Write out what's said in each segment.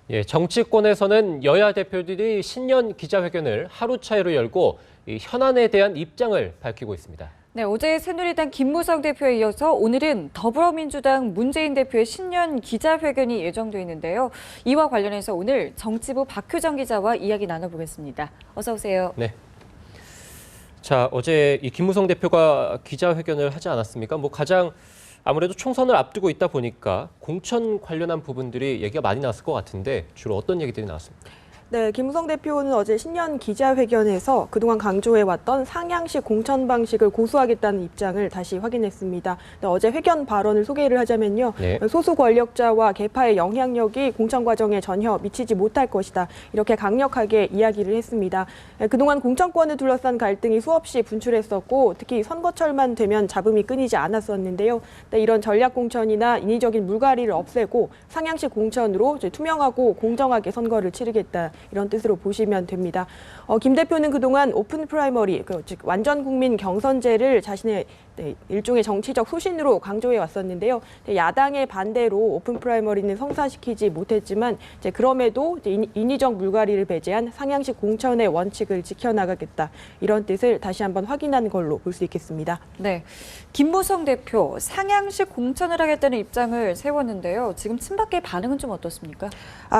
예, 정치권에서는 여야 대표들이 신년 기자회견을 하루 차이로 열고 이 현안에 대한 입장을 밝히고 있습니다. 네, 어제 새누리당 김무성 대표에 이어서 오늘은 더불어민주당 문재인 대표의 신년 기자회견이 예정돼 있는데요. 이와 관련해서 오늘 정치부 박효정 기자와 이야기 나눠보겠습니다. 어서 오세요. 네. 자, 어제 이 김무성 대표가 기자회견을 하지 않았습니까? 가장 아무래도 총선을 앞두고 있다 보니까 공천 관련한 부분들이 얘기가 많이 나왔을 것 같은데 주로 어떤 얘기들이 나왔습니까? 네, 김무성 대표는 어제 신년 기자회견에서 그동안 강조해왔던 상향식 공천 방식을 고수하겠다는 입장을 다시 확인했습니다. 네, 어제 회견 발언을 소개를 하자면요. 네. 소수 권력자와 계파의 영향력이 공천 과정에 전혀 미치지 못할 것이다. 이렇게 강력하게 이야기를 했습니다. 네, 그동안 공천권을 둘러싼 갈등이 수없이 분출했었고 특히 선거철만 되면 잡음이 끊이지 않았었는데요. 네, 이런 전략 공천이나 인위적인 물갈이를 없애고 상향식 공천으로 투명하고 공정하게 선거를 치르겠다. 이런 뜻으로 보시면 됩니다. 김 대표는 그동안 오픈 프라이머리, 즉 완전 국민 경선제를 자신의 일종의 정치적 소신으로 강조해 왔었는데요. 야당의 반대로 오픈 프라이머리는 성사시키지 못했지만 그럼에도 인위적 물갈이를 배제한 상향식 공천의 원칙을 지켜나가겠다. 이런 뜻을 다시 한번 확인한 걸로 볼 수 있겠습니다. 네, 김무성 대표 상향식 공천을 하겠다는 입장을 세웠는데요. 지금 친박계 반응은 좀 어떻습니까?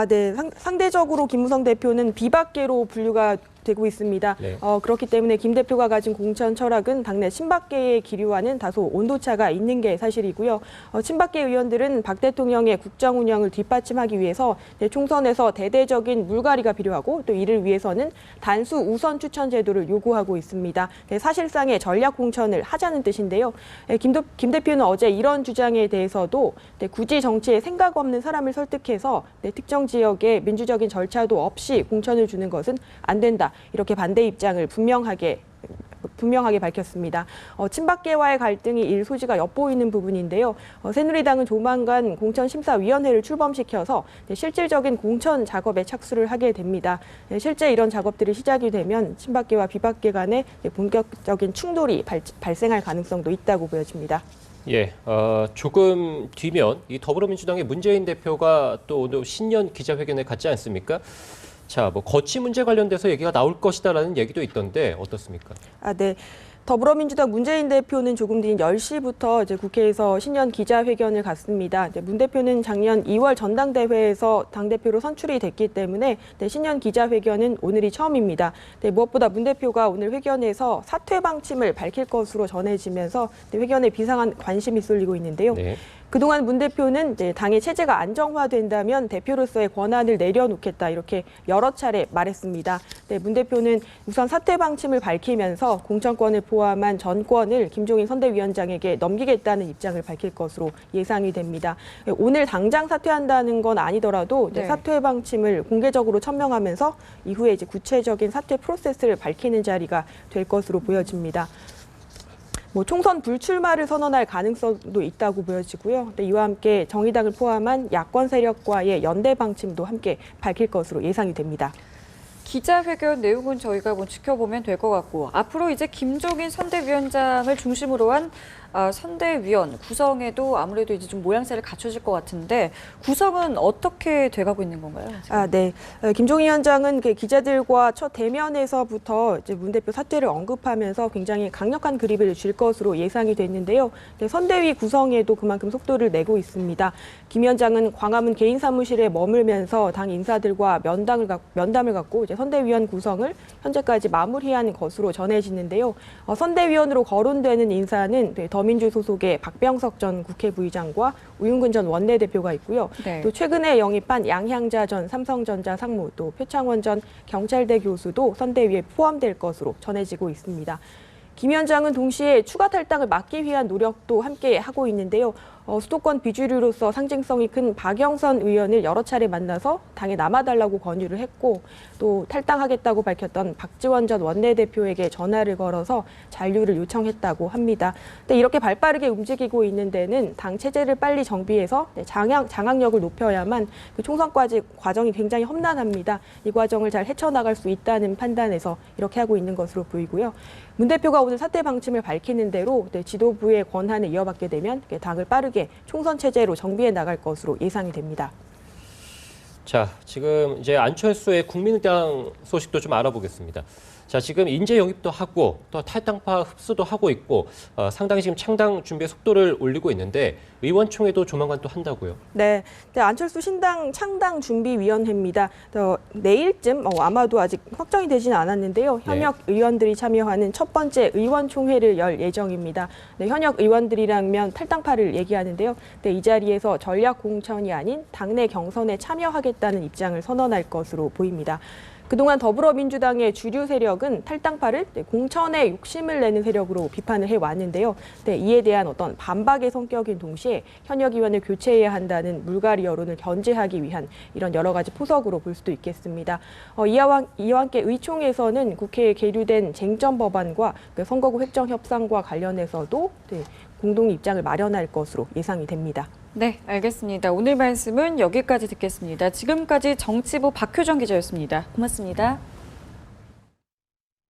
네. 상대적으로 김무성 대표는 비박계로 분류가 되고 있습니다. 네. 그렇기 때문에 김 대표가 가진 공천 철학은 당내 친박계의 기류와는 다소 온도차가 있는 게 사실이고요. 친박계 의원들은 박 대통령의 국정 운영을 뒷받침하기 위해서 총선에서 대대적인 물갈이가 필요하고 또 이를 위해서는 단수 우선 추천 제도를 요구하고 있습니다. 사실상의 전략 공천을 하자는 뜻인데요. 김 대표는 어제 이런 주장에 대해서도 굳이 정치에 생각 없는 사람을 설득해서 특정 지역에 민주적인 절차도 없이 공천을 주는 것은 안 된다. 이렇게 반대 입장을 분명하게 밝혔습니다. 친박계와의 갈등이 일소지가 엿보이는 부분인데요. 새누리당은 조만간 공천심사위원회를 출범시켜서 실질적인 공천 작업에 착수를 하게 됩니다. 실제 이런 작업들이 시작이 되면 친박계와 비박계 간의 본격적인 충돌이 발생할 가능성도 있다고 보여집니다. 예, 조금 뒤면 이 더불어민주당의 문재인 대표가 또 오늘 신년 기자회견에 갔지 않습니까? 자, 거치 문제 관련돼서 얘기가 나올 것이다라는 얘기도 있던데 어떻습니까? 네. 더불어민주당 문재인 대표는 조금 뒤인 10시부터 이제 국회에서 신년 기자회견을 갖습니다. 문 대표는 작년 2월 전당대회에서 당대표로 선출이 됐기 때문에 신년 기자회견은 오늘이 처음입니다. 무엇보다 문 대표가 오늘 회견에서 사퇴 방침을 밝힐 것으로 전해지면서 회견에 비상한 관심이 쏠리고 있는데요. 네. 그동안 문 대표는 당의 체제가 안정화된다면 대표로서의 권한을 내려놓겠다 이렇게 여러 차례 말했습니다. 문 대표는 우선 사퇴 방침을 밝히면서 공천권을 포함한 전권을 김종인 선대위원장에게 넘기겠다는 입장을 밝힐 것으로 예상이 됩니다. 오늘 당장 사퇴한다는 건 아니더라도 사퇴 방침을 공개적으로 천명하면서 이후에 이제 구체적인 사퇴 프로세스를 밝히는 자리가 될 것으로 보여집니다. 총선 불출마를 선언할 가능성도 있다고 보여지고요. 이와 함께 정의당을 포함한 야권 세력과의 연대 방침도 함께 밝힐 것으로 예상이 됩니다. 기자회견 내용은 저희가 지켜보면 될 것 같고 앞으로 이제 김종인 선대위원장을 중심으로 한 선대위원 구성에도 아무래도 이제 좀 모양새를 갖춰질 것 같은데 구성은 어떻게 돼가고 있는 건가요? 지금? 네. 김종인 위원장은 기자들과 첫 대면에서부터 이제 문 대표 사퇴를 언급하면서 굉장히 강력한 그립을 줄 것으로 예상이 됐는데요. 선대위 구성에도 그만큼 속도를 내고 있습니다. 김 위원장은 광화문 개인 사무실에 머물면서 당 인사들과 면담을 갖고 이제 선대위원 구성을 현재까지 마무리한 것으로 전해지는데요. 선대위원으로 거론되는 인사는 더민주 소속의 박병석 전 국회 부의장과 우윤근 전 원내대표가 있고요. 네. 또 최근에 영입한 양향자 전 삼성전자 상무, 또 표창원 전 경찰대 교수도 선대위에 포함될 것으로 전해지고 있습니다. 김 위원장은 동시에 추가 탈당을 막기 위한 노력도 함께 하고 있는데요. 수도권 비주류로서 상징성이 큰 박영선 의원을 여러 차례 만나서 당에 남아달라고 권유를 했고 또 탈당하겠다고 밝혔던 박지원 전 원내대표에게 전화를 걸어서 잔류를 요청했다고 합니다. 근데 이렇게 발빠르게 움직이고 있는 데는 당 체제를 빨리 정비해서 장악력을 높여야만 그 총선까지 과정이 굉장히 험난합니다. 이 과정을 잘 헤쳐나갈 수 있다는 판단에서 이렇게 하고 있는 것으로 보이고요. 문 대표가 오늘 사퇴 방침을 밝히는 대로 지도부의 권한을 이어받게 되면 당을 빠르게 총선 체제로 정비해 나갈 것으로 예상이 됩니다. 자, 지금 이제 안철수의 국민의당 소식도 좀 알아보겠습니다. 자, 지금 인재 영입도 하고 또 탈당파 흡수도 하고 있고 상당히 지금 창당 준비의 속도를 올리고 있는데 의원총회도 조만간 또 한다고요. 네, 안철수 신당 창당 준비위원회입니다. 내일쯤 아마도 아직 확정이 되지는 않았는데요. 현역 의원들이 참여하는 첫 번째 의원총회를 열 예정입니다. 네, 현역 의원들이라면 탈당파를 얘기하는데요. 네, 이 자리에서 전략 공천이 아닌 당내 경선에 참여하겠다는 입장을 선언할 것으로 보입니다. 그동안 더불어민주당의 주류 세력은 탈당파를 공천에 욕심을 내는 세력으로 비판을 해왔는데요. 네, 이에 대한 어떤 반박의 성격인 동시에 현역 의원을 교체해야 한다는 물갈이 여론을 견제하기 위한 이런 여러 가지 포석으로 볼 수도 있겠습니다. 이와 함께 의총에서는 국회에 계류된 쟁점 법안과 선거구 획정 협상과 관련해서도 공동 입장을 마련할 것으로 예상이 됩니다. 네, 알겠습니다. 오늘 말씀은 여기까지 듣겠습니다. 지금까지 정치부 박효정 기자였습니다. 고맙습니다.